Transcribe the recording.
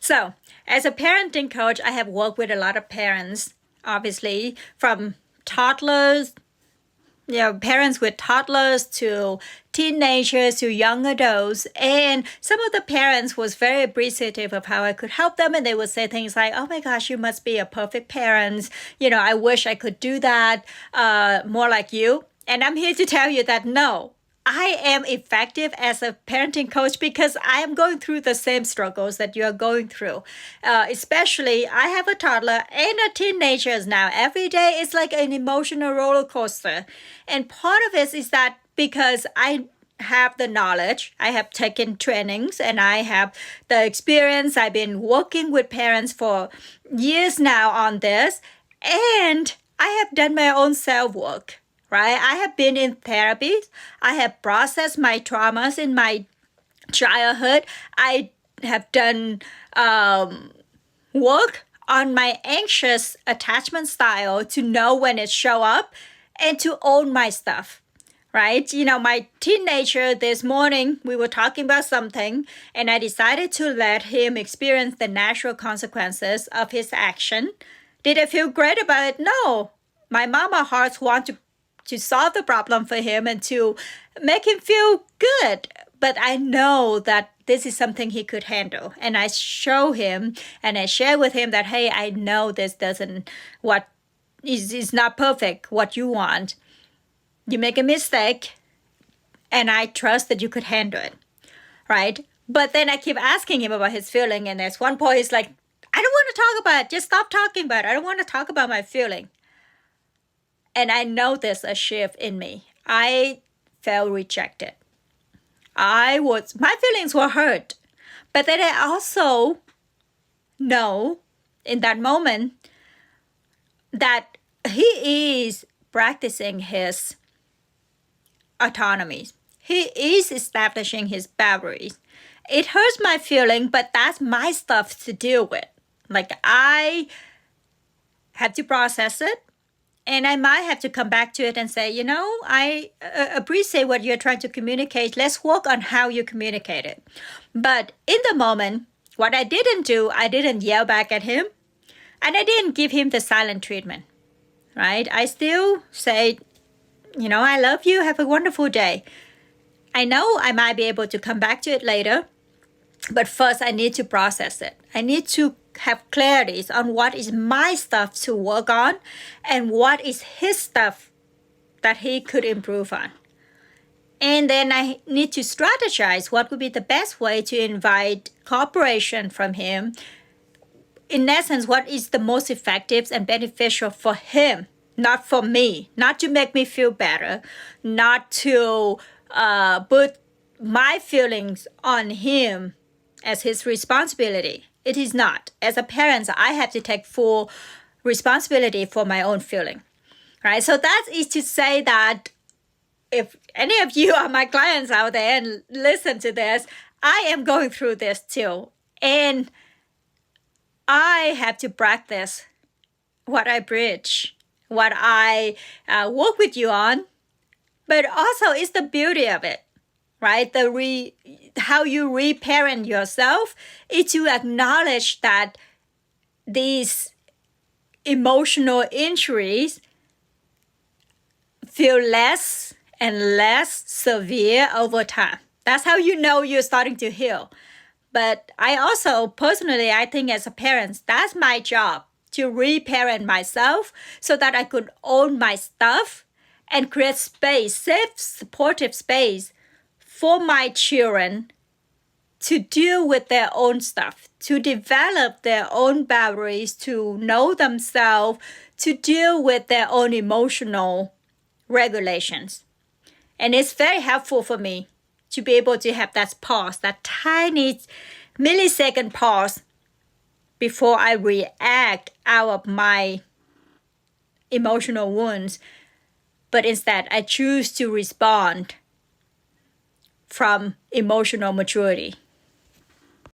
So, as a parenting coach, I have worked with a lot of parents, obviously, from toddlers, parents with toddlers to teenagers to young adults. And some of the parents was very appreciative of how I could help them. And they would say things like, oh my gosh, you must be a perfect parent. I wish I could do that more like you. And I'm here to tell you that no, I am effective as a parenting coach because I am going through the same struggles that you are going through. Especially, I have a toddler and a teenager now. Every day is like an emotional roller coaster. And part of it is that because I have the knowledge, I have taken trainings, and I have the experience. I've been working with parents for years now on this, and I have done my own self-work. Right? I have been in therapy. I have processed my traumas in my childhood. I have done work on my anxious attachment style to know when it show up and to own my stuff. Right? My teenager this morning, we were talking about something, and I decided to let him experience the natural consequences of his action. Did I feel great about it? No. My mama hearts want to solve the problem for him and to make him feel good. But I know that this is something he could handle. And I show him and I share with him that, hey, I know this is not perfect, what you want. You make a mistake, and I trust that you could handle it, right? But then I keep asking him about his feeling, and there's one point he's like, I don't want to talk about it. Just stop talking about it. I don't want to talk about my feeling. And I noticed a shift in me. I felt rejected. My feelings were hurt. But then I also know in that moment that he is practicing his autonomy. He is establishing his boundaries. It hurts my feeling, but that's my stuff to deal with. Like, I have to process it. And I might have to come back to it and say, I appreciate what you're trying to communicate. Let's work on how you communicate it. But in the moment, what I didn't do, I didn't yell back at him. And I didn't give him the silent treatment, right? I still say, I love you. Have a wonderful day. I know I might be able to come back to it later. But first, I need to process it. I need to have clarity on what is my stuff to work on and what is his stuff that he could improve on. And then I need to strategize what would be the best way to invite cooperation from him. In essence, what is the most effective and beneficial for him, not for me, not to make me feel better, not to put my feelings on him as his responsibility. It is not. As a parent, I have to take full responsibility for my own feeling, right? So that is to say that if any of you are my clients out there and listen to this, I am going through this too. And I have to practice what I preach, what I work with you on, but also it's the beauty of it. Right? How you reparent yourself is to acknowledge that these emotional injuries feel less and less severe over time. That's how you know you're starting to heal. But I also, personally, I think as a parent, that's my job, to reparent myself so that I could own my stuff and create space, safe, supportive space for my children to deal with their own stuff, to develop their own boundaries, to know themselves, to deal with their own emotional regulations. And it's very helpful for me to be able to have that pause, that tiny millisecond pause before I react out of my emotional wounds. But instead, I choose to respond from emotional maturity.